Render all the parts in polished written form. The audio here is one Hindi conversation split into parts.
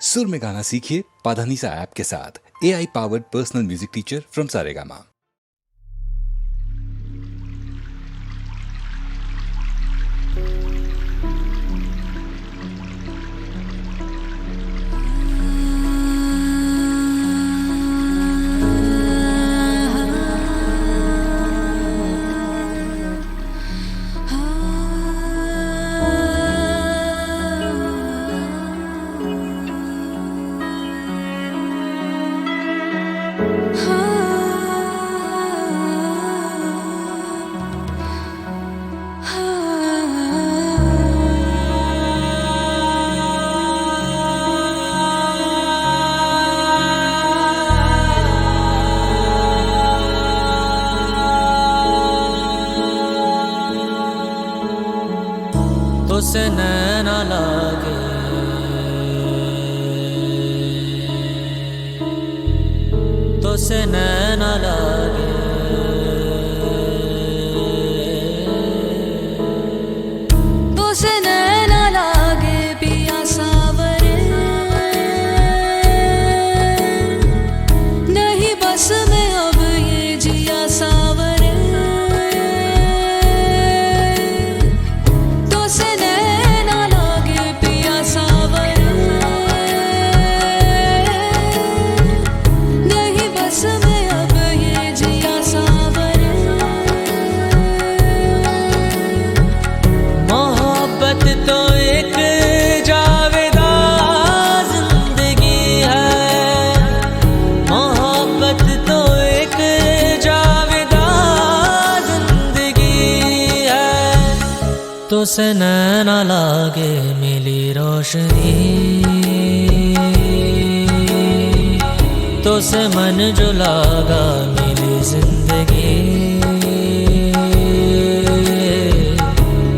सुर में गाना सीखिए पाधानीसा ऐप के साथ। AI powered personal music teacher from Saregama. तुसे नैना लागे तुसे नैना लागे तुसे नैना लागे पिया सावरे नहीं बस में अब ये जिया सावरे तुसे नैना लागे मिली रोशनी तुसे मन जो लागा मिली जिंदगी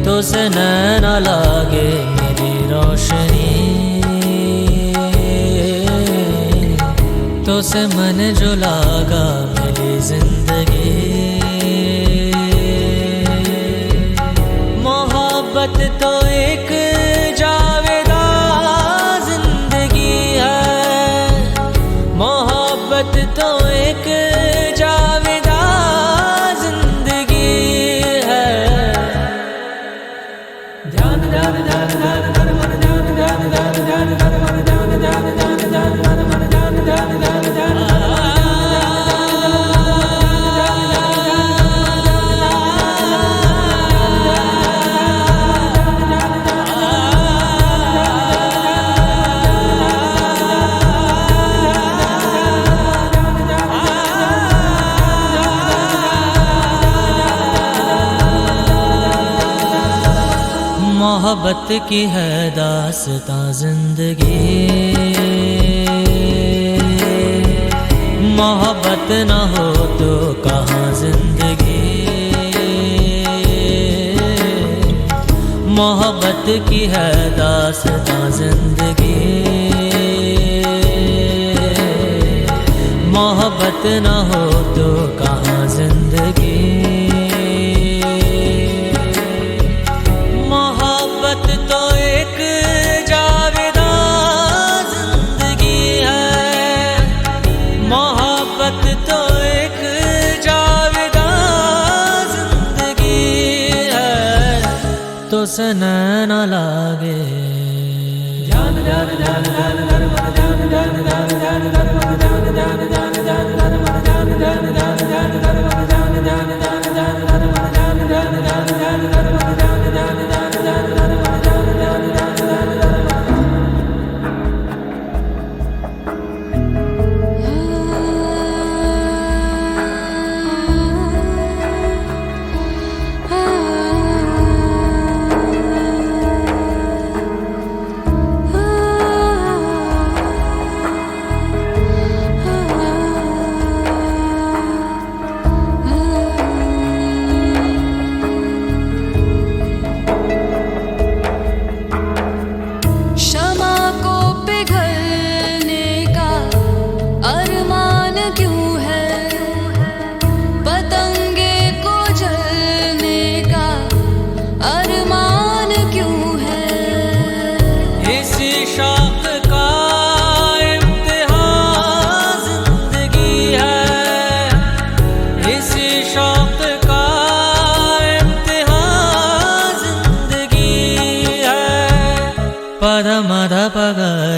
तुसे नैना लागे मिली रोशनी तुसे मन जो लागा मिली जिंदगी मोहब्बत तो एक जावेदा जिंदगी है मोहब्बत तो एक जावेदा जिंदगी है ध्यान ध्यान ध्यान ध्यान ध्यान मन ध्यान ध्यान ध्यान ध्यान मन ध्यान ध्यान ध्यान ध्यान मन ध्यान ध्यान ध्यान ध्यान मोहब्बत की है दास्तां जिंदगी मोहब्बत न हो तो कहाँ जिंदगी मोहब्बत की है दास्तां जिंदगी मोहब्बत न हो तो कहाँ जिंदगी तो एक जावेदा जिंदगी है मोहब्बत तो एक जावेदा जिंदगी है तुसे नैना लागे ध्यान ध्यान ध्यान ध्यान ध्यान ध्यान ध्यान ध्यान ध्यान ध्यान ध्यान ध्यान ध्यान ध्यान ध्यान ध्यान ध्यान ध्यान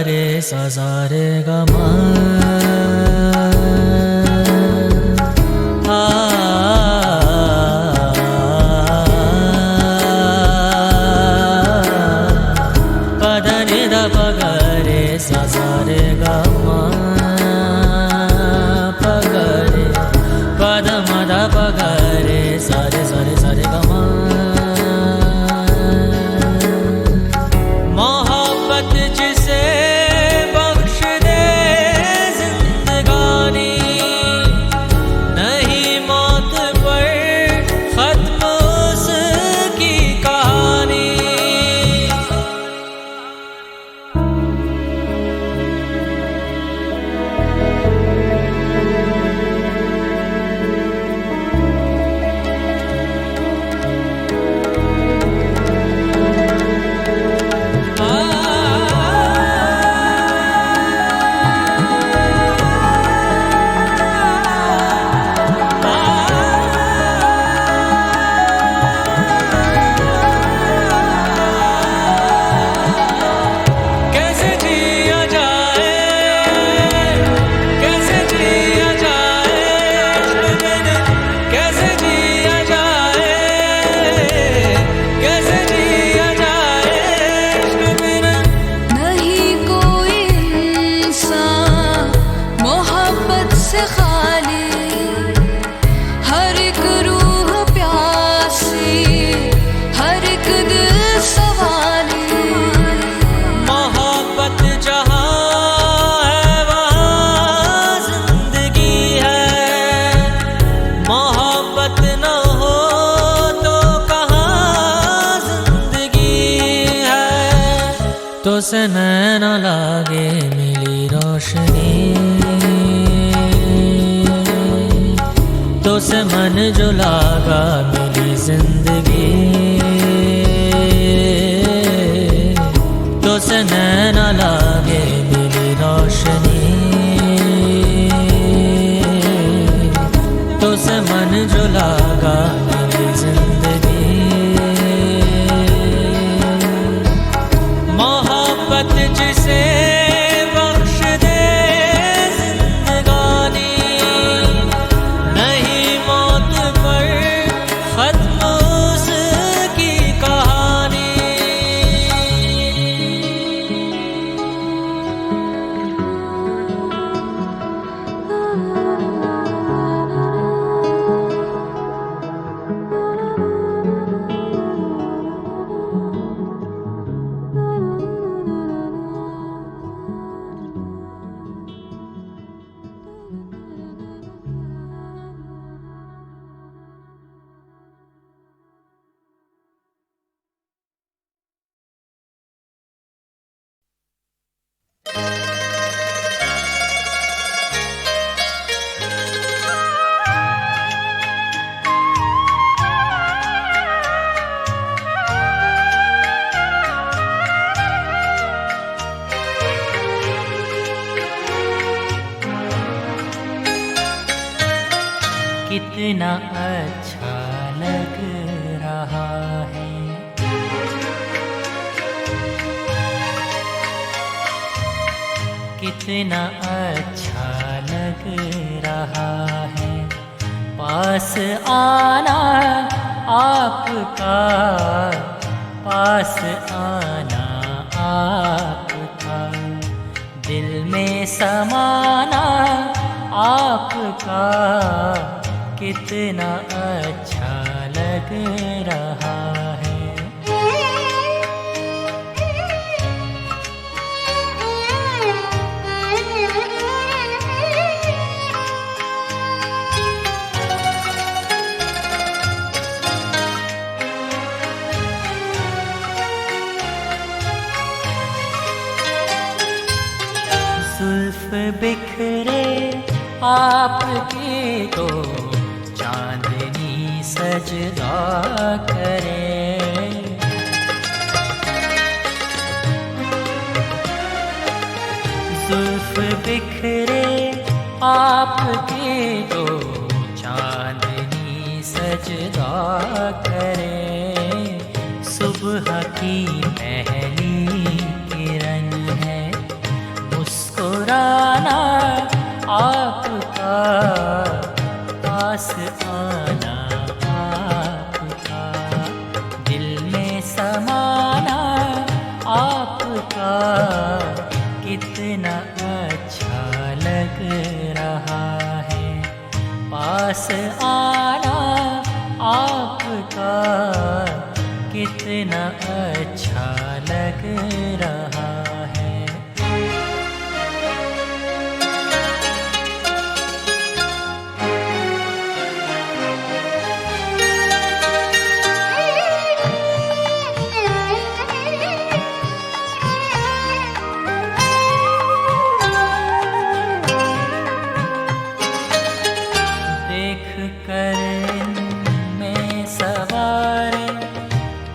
रे सा सा रे गा मा पद नि द प ग रे सा सा रे गा मा प ग रे पद म द प ग रे सा रे गा मा मोहब्बत जिसे बख्श दे जिंदगानी नहीं मौत पर खत्म उसकी कहानी कैसे जिया जाए कैसे जिया जाए कैसे जिया जाए कैसे जिया जाए नहीं कोई इंसान मोहब्बत से खाली हर एक रूह प्यासी हर एक दिल सवाली मोहब्बत जहाँ है वहाँ जिंदगी है मोहब्बत न हो तो कहाँ जिंदगी है तो से नैन लागे मिली रोशनी तो से मन जो लागा मिली जिंदगी तो से नैन लागे मिली रोशनी तो से मन जो लागा मिली जिंदगी मोहब्बत जिसे बख्श दे जिंदगानी नहीं मौत पर खत्म उसकी कहानी कितना अच्छा लग रहा है कितना अच्छा लग रहा है पास आना आपका पास आना आपका दिल में समाना आपका कितना अच्छा लग रहा है जुल्फ बिखरे आपकी तो चांदनी सजदा करे जुल्फ बिखरे आपकी तो चांदनी सजदा करे सुबह की पहली किरण है कितना अच्छा लग रहा है पास आना आपका, कितना अच्छा लग रहा है। देख कर इनमें सवारे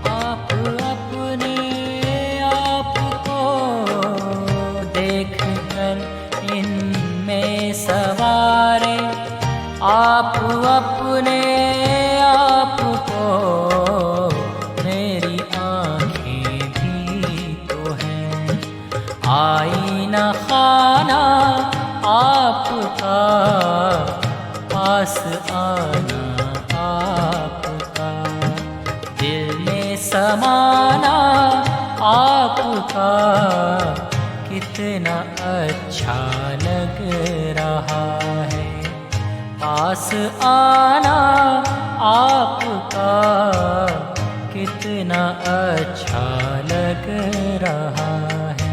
आप अपने आप को, देख कर इनमें सवारे आप अपने आप को, मेरी आँखें भी तो हैं आईना खाना आपका, पास आना आपका, दिल में समाना आपका, कितना अच्छा लग रहा है पास आना आपका, कितना अच्छा लग रहा है।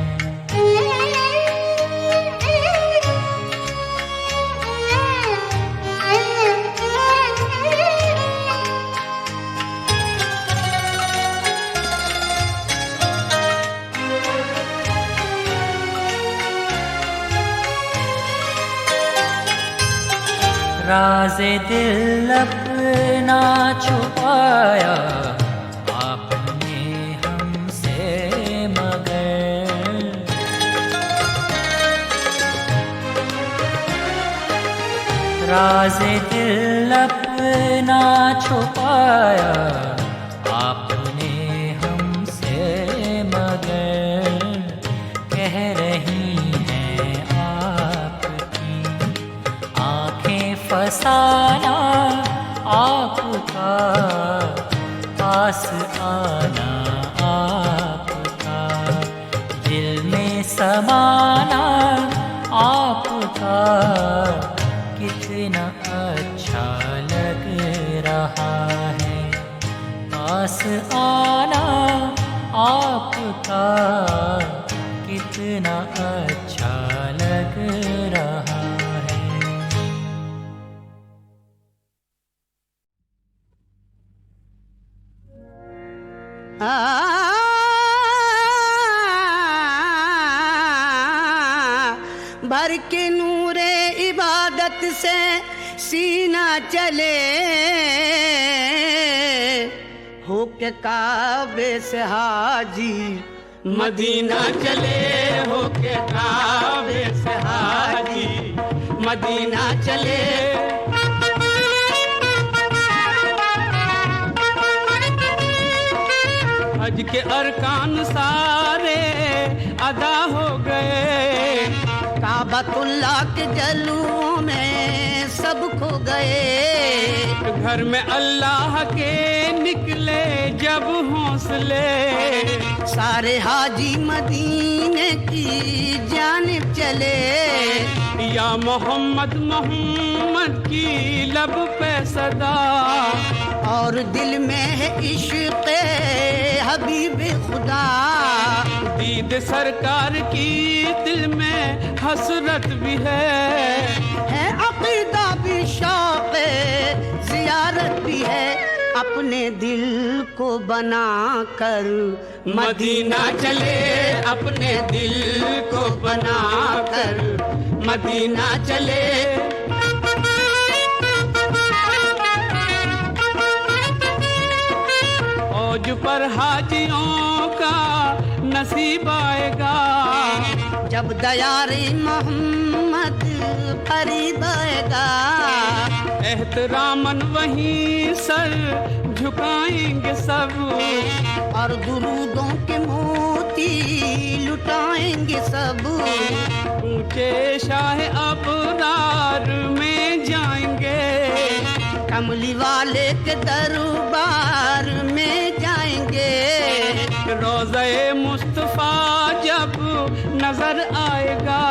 राज़े दिल अपना छुपाया आपने हमसे, मगर राज़े दिल अपना छुपाया आपने हमसे, मगर कह रही हैं आपकी आँखें फसाना आपका, पास आना आपका, दिल में समाना आपका, कितना अच्छा लग रहा है पास आना आपका, कितना अच्छा लग रहा है। भर के नूरे इबादत से सीना चले, हो के काबे से हाजी मदीना चले, हो के काबे से हाजी मदीना चले। हज के अरकान सारे अदा हो गए, काबतुल्लाह के जलुओं में सब खो गए। घर में अल्लाह के निकले जब हौसले, सारे हाजी मदीने की जानिब चले। या मोहम्मद मोहम्मद की लब पे सदा, और दिल में है इश्क़ हबीब खुदा। दीद सरकार की दिल में हसरत भी है अक़ीदा भी शौक़ ज़ियारत भी है। अपने दिल को बना कर मदीना चले, अपने दिल को बना कर मदीना चले। औज पर हाजियों का नसीब आएगा, जब दयारे मोहम्मद करीब आएगा। एहतरामन वहीं सर झुकाएंगे सब, और दुरूदों के मोती लुटाएंगे सब। ऊंचे शाह अबरार में जाएंगे, कमली वाले के दरबार में जाएंगे। रोज़े मुस्तफा जब नजर आएगा।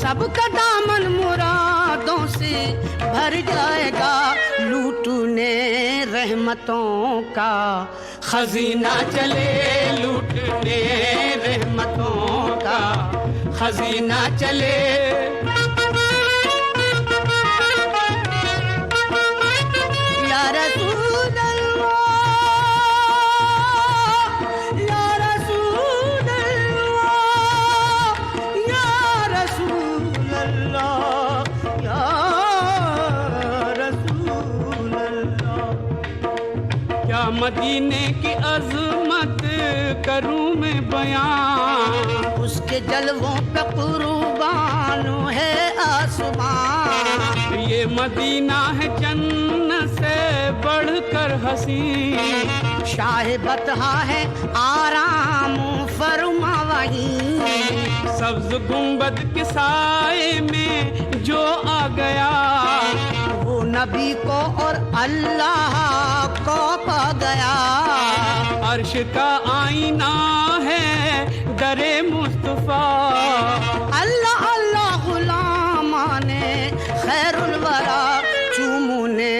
सबका दामन मुरादों से भर जाएगा। लूटने रहमतों का खजीना चले, लूटने रहमतों का खजीना चले। या रसूल अल्लाह, या रसूल अल्लाह, या रसूल अल्लाह, या रसूल अल्लाह। क्या मदीने की अजमत करूं मैं बयां, उसके जलवों पे कुर्बान है आसमां। ये मदीना है जन्नत से बढ़कर हसीन, शाह बतहा है आराम फरमा वहीं। सब्ज गुंबद के साए में जो आ गया, वो नबी को और अल्लाह को पा गया। अर्श का आईना है दरे मुस्तफा, अल्लाह अल्लाह गुलामाने खैरुल वरा। चूमुने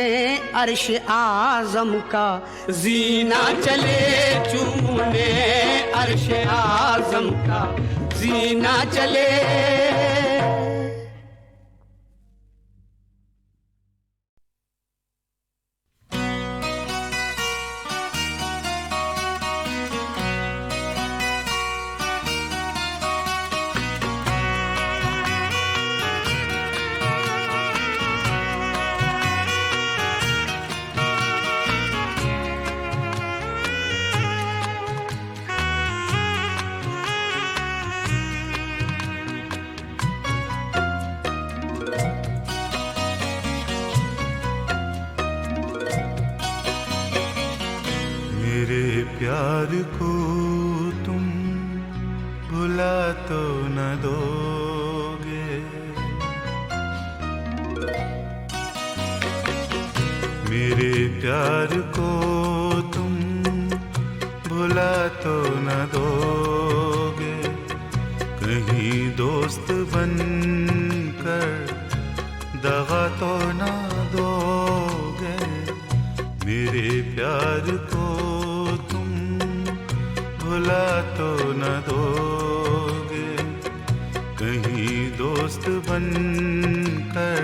अर्श आजम का जीना चले, चूमुने अर्श आजम का जीना चले। प्यार को तुम भुला तो न दोगे, मेरे प्यार को तुम भुला तो न दोगे। कहीं दोस्त बनकर दगा तो न दोगे, मेरे प्यार को भुला तो न दोगे। कहीं दोस्त बनकर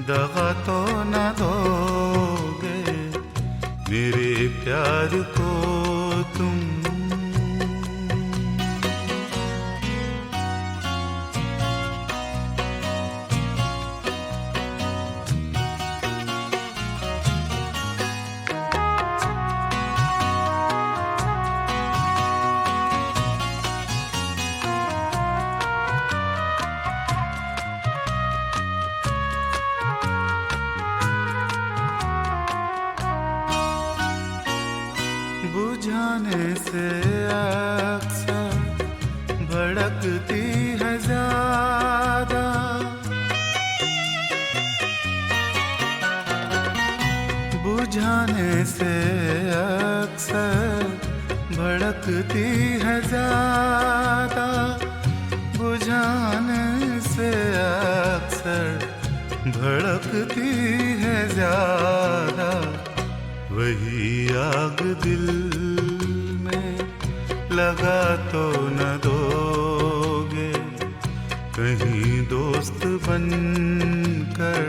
दगा तो न दोगे, मेरे प्यार को तुम। बुझाने से अक्सर भड़कती है ज़्यादा, बुझाने से अक्सर भड़कती है ज़्यादा, बुझाने से अक्सर भड़कती है ज़्यादा। वही आग दिल में लगा तो न दोगे, कहीं दोस्त बनकर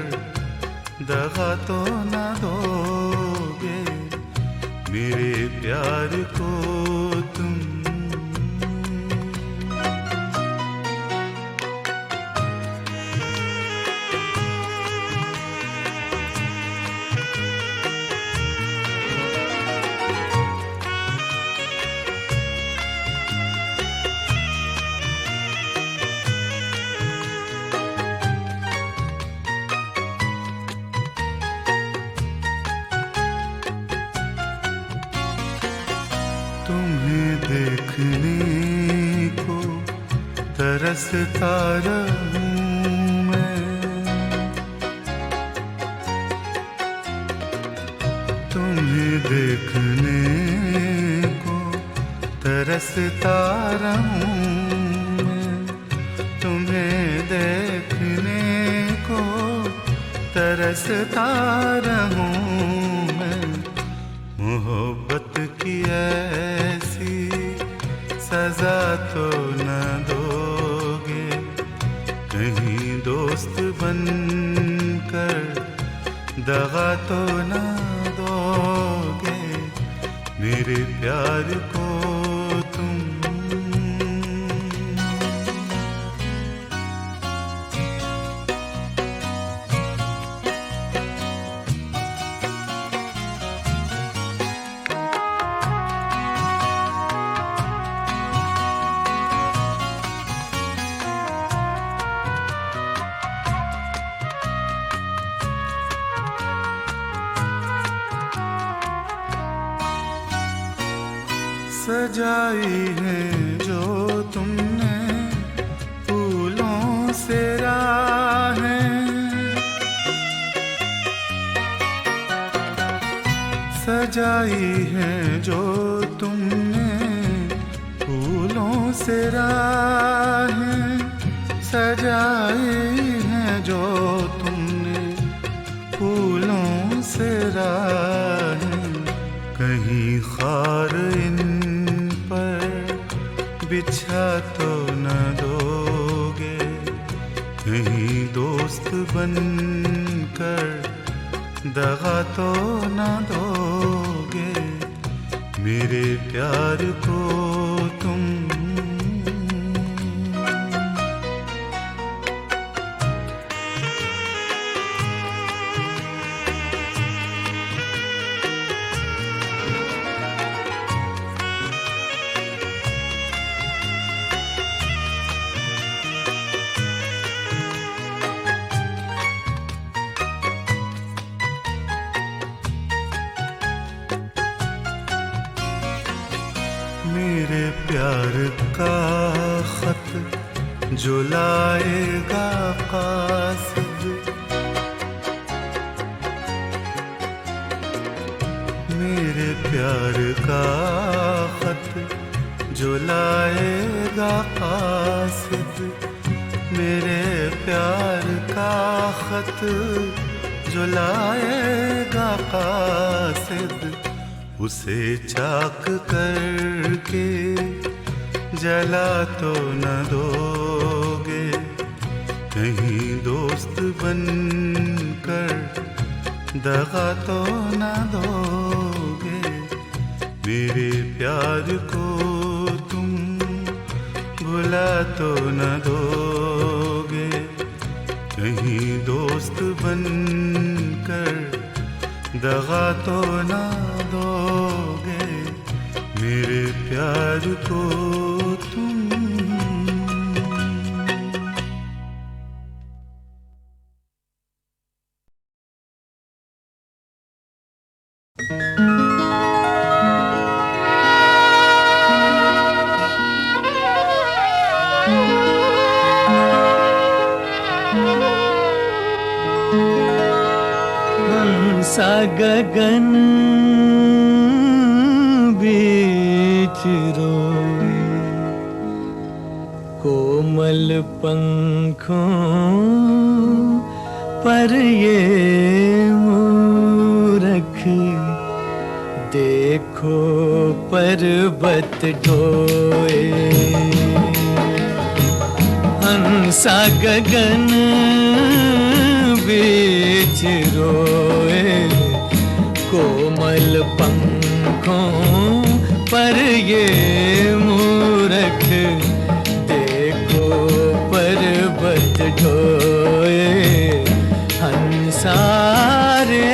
दगा तो न दोगे, मेरे प्यार को तुम। तुम्हें देखने को तरसता रहूं मैं, तुम्हें देखने को तरसता रहूं तरसता रहूं मैं। मोहब्बत की ऐसी सजा तो न दोगे, कहीं दोस्त बनकर दगा तो न दोगे मेरे प्यार को तुम। सजाई है जो तुमने फूलों से राहें, सजाई है जो तुमने फूलों से राहें, सजाई है जो तुमने फूलों से राहें। कहीं खार इन बिछा तो न दोगे, कहीं दोस्त बनकर दगा तो न दोगे मेरे प्यार को तुम। मेरे प्यार का खत जो लाएगा कासिद, मेरे प्यार का खत जो लाएगा कासिद, मेरे प्यार का खत जो लाएगा कासिद, उसे चाक करके जला तो न दोगे, कहीं दोस्त बनकर दगा तो न दोगे मेरे प्यार को तुम। भुला तो न दोगे, कहीं दोस्त बनकर दगा तो न दोगे मेरे प्यार को तुम। हंसा गगन बीच रोए, कोमल पंखों पर ये मूरख, देखो पर्वत ढोए। हंसा गगन बीच रोए, कोमल पंखों पर ये मूरख, देखो पर्वत ढोए। हंसारे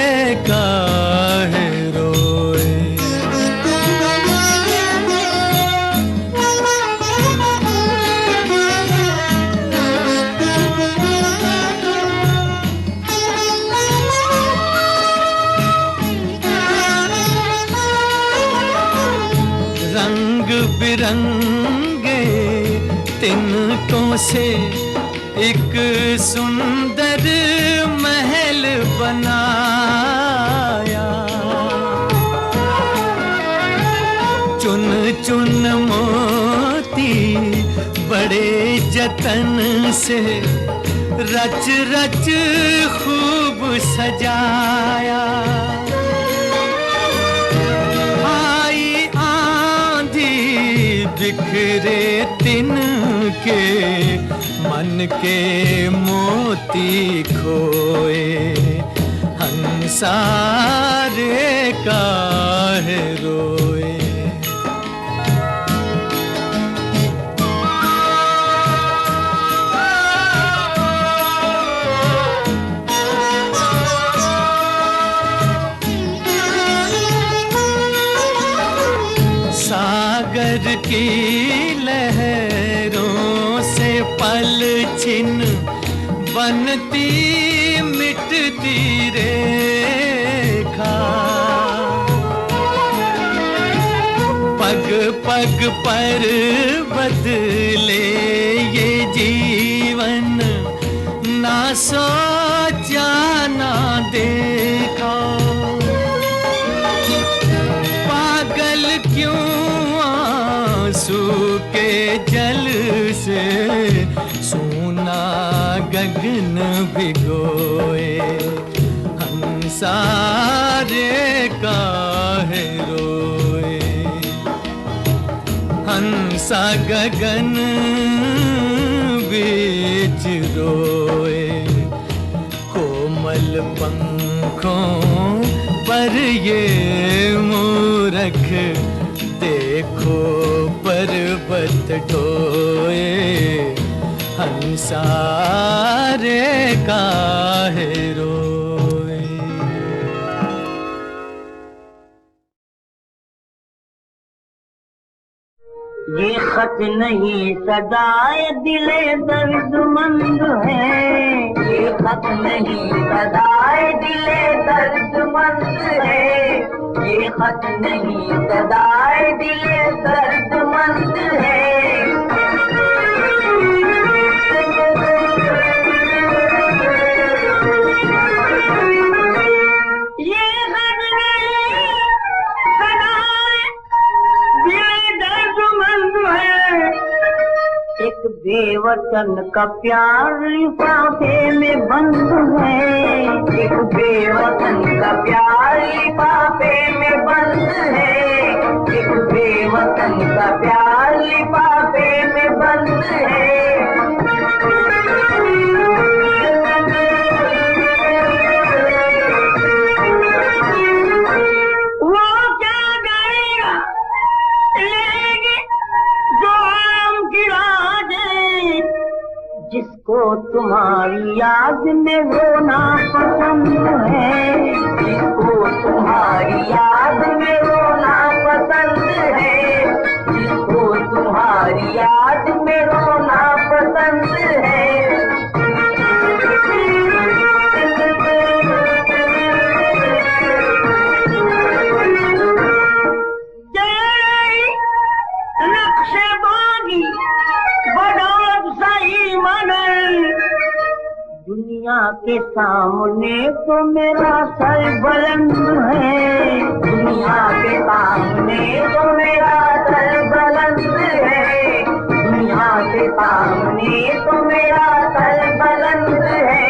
काहे रोए। रंग बिरंगे तिनकों से एक सुंदर महल बनाया, चुन चुन मोती बड़े जतन से रच रच खूब सजाया, आई आंधी बिखरे तिनके, मन के मोती खोए, हंसारे काहे रोए। सागर की लहरों से पलछिन बनती मिटती रेखा, पग पग पर बदले ये जीवन, ना सोचा ना देखा। पागल क्यों आंसू के जल से सोना गगन भिगोए, हंसारे काहे रोए। हंसा गगन बीच रोए, कोमल पंखों पर ये मूरख, देखो पर्वत ढोए, हंसारे काहे रोए। ये खत नहीं सदाए दिले दर्दमंद है, ये खत नहीं सदाए दिले दर्दमंद है, ये खत नहीं सदाए दिले दर्दमंद है। एक बेवतन का प्यार लिफाफे में बंद है, एक बेवतन का प्यार लिफाफे में बंद है, एक बेवतन का प्यार लिफाफे में बंद है। जिसको तुम्हारी याद में रोना पसंद है, जिसको तुम्हारी याद में रोना पसंद है, जिसको तुम्हारी याद में रोना पसंद है। दुनिया के सामने तो मेरा सर बुलंद है, दुनिया के सामने तो मेरा सर बुलंद है, दुनिया के सामने तो मेरा सर बुलंद है।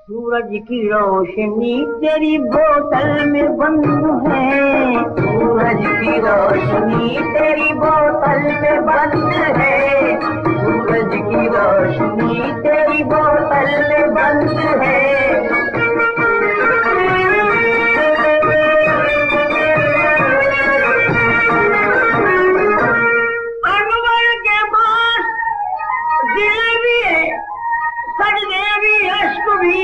सूरज की रोशनी तेरी बोतल में बंद है, सूरज की रोशनी तेरी बोतल में बंद है, सूरज की रोशनी तेरी बोतल में बंद है। अनवर के पास दिल भी है, सजदे भी, अश्क भी,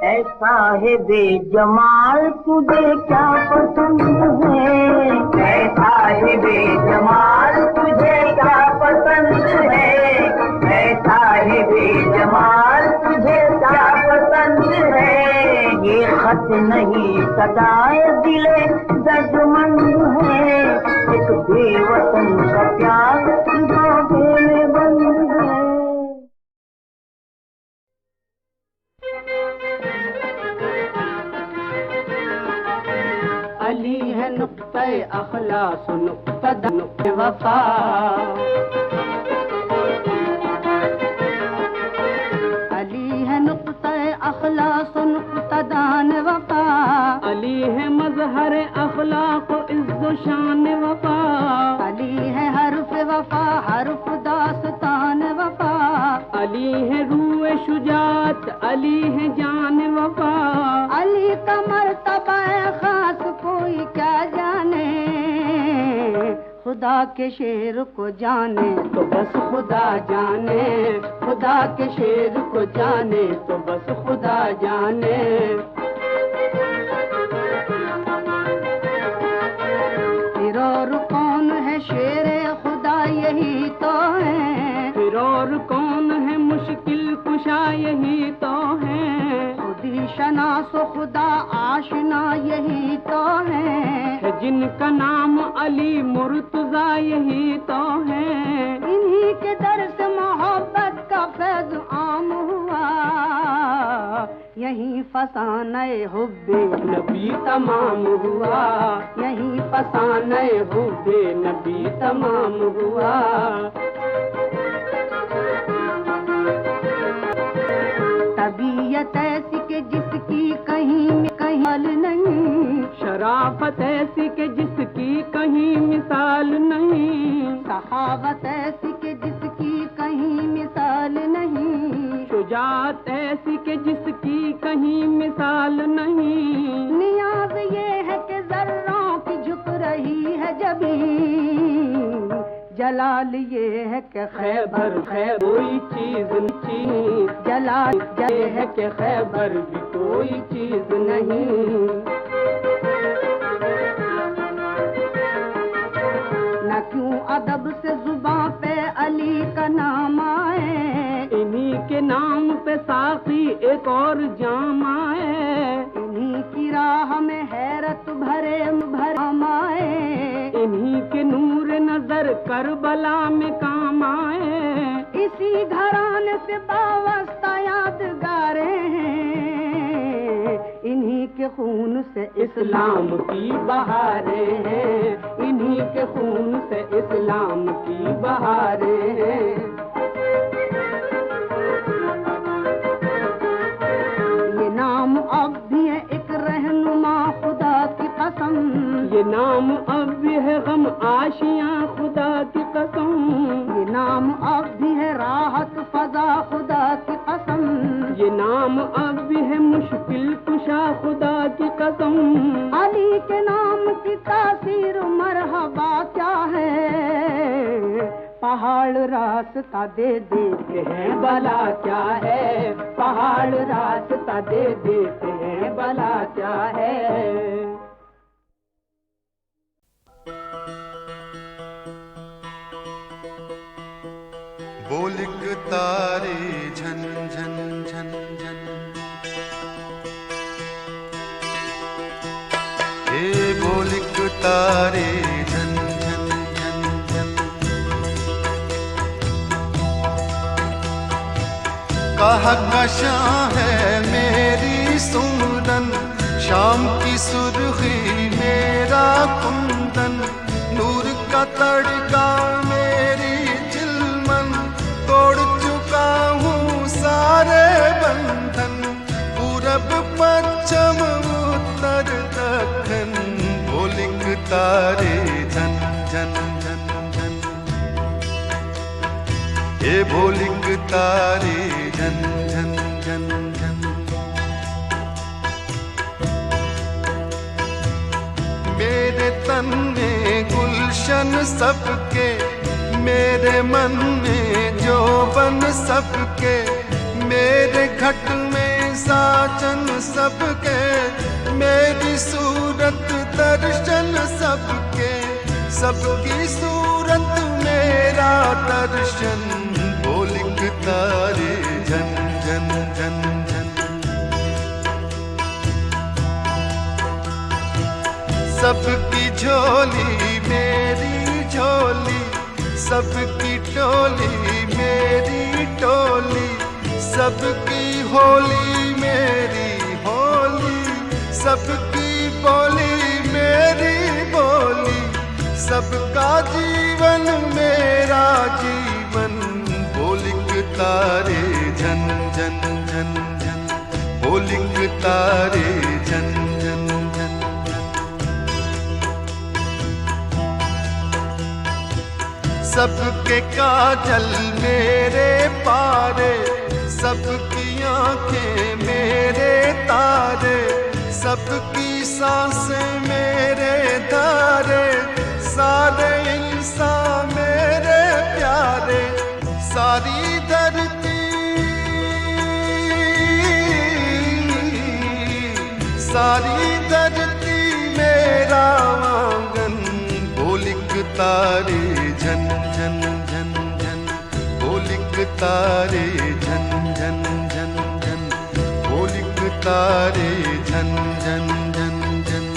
ऐसा है बेजमाल तुझे क्या पसंद है, ऐसा है बेजमाल तुझे क्या पसंद है, ऐसा है बेजमाल तुझे क्या पसंद है। ये खत नहीं सदाए दिले दर्दमंद है, एक बेवतन का प्यार अखलास नुक्तदान वफा। अली है नुक्ता अखलास नुक्तदान वफा। अली है मजहर अखलाक इज्जो शान वफा। अली है हर्फ वफा हर्फ दास्तान वफा। अली है रूए शुजात अली है जान वफा। अली का मर्तबा खास कोई क्या जाने, खुदा के शेर को जाने तो बस खुदा जाने। खुदा के शेर को जाने तो बस खुदा जाने। फिर और कौन है शेर खुदा यही तो है। फिर और कौन है मुश्किल कुशा यही तो है। खुदी शनासो खुदा आशना यही तो है। जिनका नाम अली मुर्तजा यही तो है। इन्हीं के दर से मोहब्बत का फैज़ आम हुआ। यहीं फसाने हुब्बे नबी तमाम हुआ। यहीं फसाने हुब्बे नबी तमाम हुआ। तबीयत ऐसी के जिसकी कहीं हाल नहीं। शराफत ऐसी के जिसकी कहीं मिसाल नहीं। सहावत ऐसी के जिसकी कहीं मिसाल नहीं। शुजात ऐसी के जिसकी कहीं मिसाल नहीं। नियाज ये है कि जर्रों की झुक रही है जबीन। जलाल ये है कि खैबर कोई चीज नहीं। जलाल ये है कि खैबर भी कोई चीज नहीं। न क्यों अदब से जुबां पे अली का नाम आए। इन्हीं के नाम पे साकी एक और जाम आए। इन्हीं की राह में हैरत भरे भरम आए। इन्हीं के नूर नजर करबला में काम आए। इसी घराने से वाबस्ता यादगारे हैं। इन्हीं के खून से इस्लाम की बहारें हैं। इन्हीं के खून से इस्लाम की बहारें हैं। ये नाम अब भी है एक रहनुमा खुदा की कसम। ये नाम अब भी है गम आशियां खुदा की कसम। ये नाम अब भी है राहत फजा खुदा की कसम। ये नाम अब भी है मुश्किल कुशा खुदा की कसम। अली के नाम की तासीर मरहबा क्या है। पहाड़ रास्ता दे देते हैं भला क्या है। पहाड़ रास्ता दे देते हैं भला क्या है। बोलिक तारे झन झन झन झन। हे बोलिक तारे झन झन झन झन। कहा कशां है मेरी सुमरन। शाम की सुर्खी मेरा कुंदन। नूर का तड़का मेरी चिलमन। तोड़ चुका हूँ सारे बंधन। पूरब पश्चिम उत्तर दक्षिण। बोलिक तारे झन झन झन झन। ये बोलिक तारे झन झन झन झन। मेरे तन में गुलशन सबके। मेरे मन में जोबन सबके। मेरे घट में साचन सबके। मेरी सूरत दर्शन सबके। सबकी सूरत मेरा दर्शन। बोलिक तारे झन झन झन झन। सबकी झोली मेरी झोली। सबकी टोली मेरी टोली। सबकी होली मेरी होली। सबकी बोली मेरी बोली। सबका जीवन मेरा जीवन वो लिखता रे झन झन झन झन वो लिखता रे झन झन झन सबके काजल मेरे पारे सबकी आंखें मेरे तारे सबकी सांसें मेरे धारे सारे इंसान मेरे प्यारे सारी धरती मेरा आंगन वो लिखता रे झन झन झन झन वो लिखता रे झन झन झन झन वो लिखता रे झन झन झन झन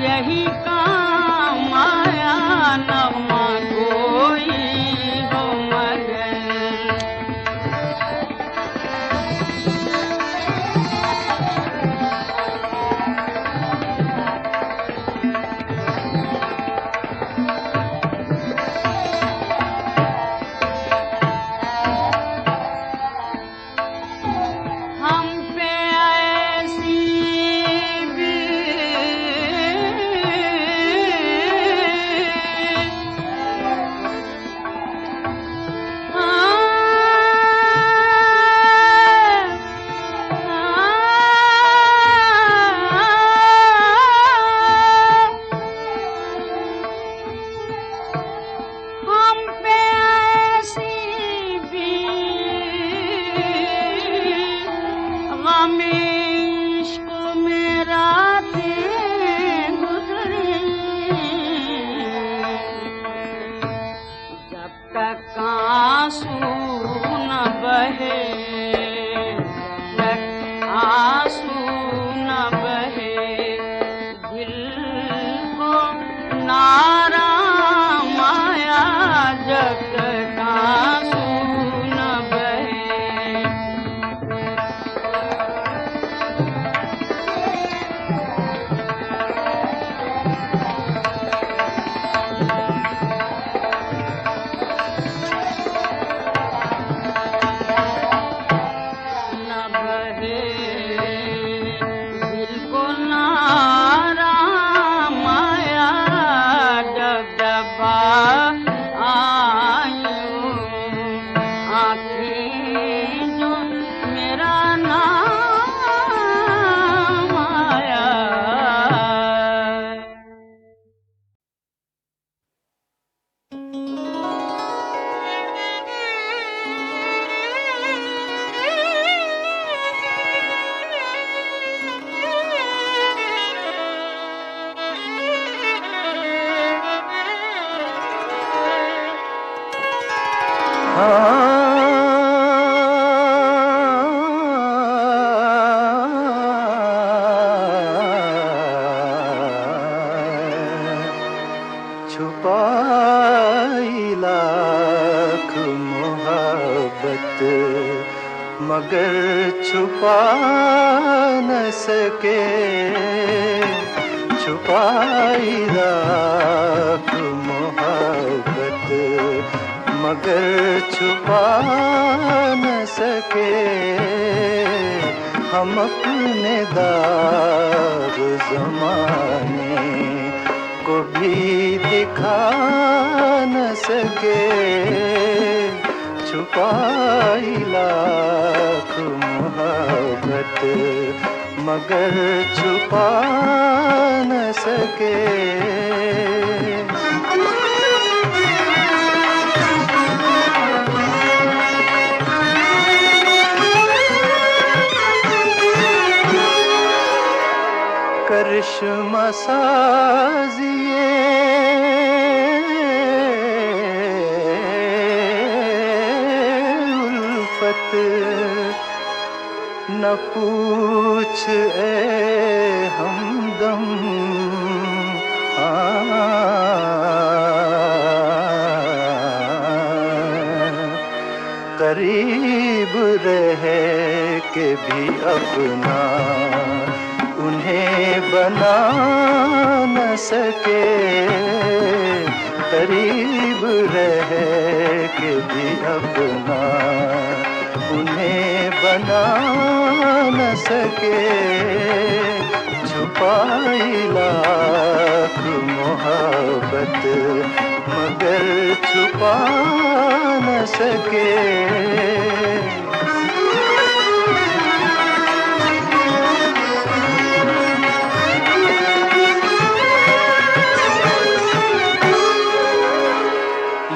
यही काम आया न आंसू न बहे दिल को नारा माया जग तक आंसू न बहे छुपाई लाख मोहब्बत मगर छुपा न सके, छुपाई लाख मोहब्बत मगर छुपा न सके। हम अपने दाग ज़माने को भी दिखा न सके, छुपाई लाख मोहब्बत मगर छुपा न सके। करिश्मा साजिए उल्फत न पूछ ए हमदम, करीब रह के भी अपना उन्हें बना न सके, करीब रह के भी अपना उन्हें बना न सके। छुपाई लाख मोहब्बत मगर छुपा न सके।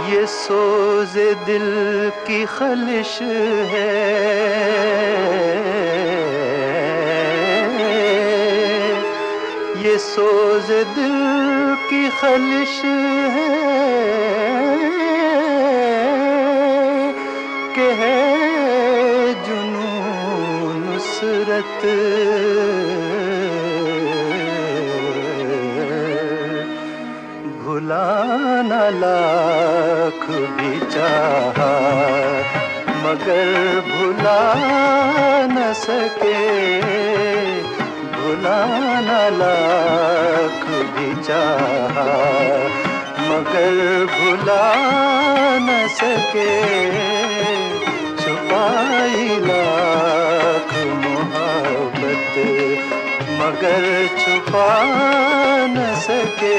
ये सोज़े दिल की खलिश है, ये सोज़े दिल की खलिश है कि है जुनून नुसरत, भुलाना लाख भी चाहा मगर भुला न सके, भुलाना लाख भी चाहा मगर भुला न सके। छुपाई लाख मोहब्बत मगर छुपा न सके।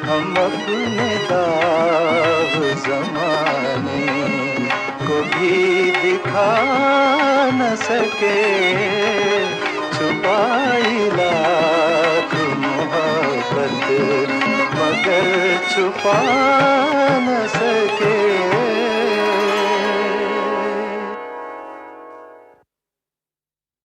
हम अपने दाग ज़माने को भी दिखा न सके, छुपाई लाख मोहब्बत मगर छुपा न सके।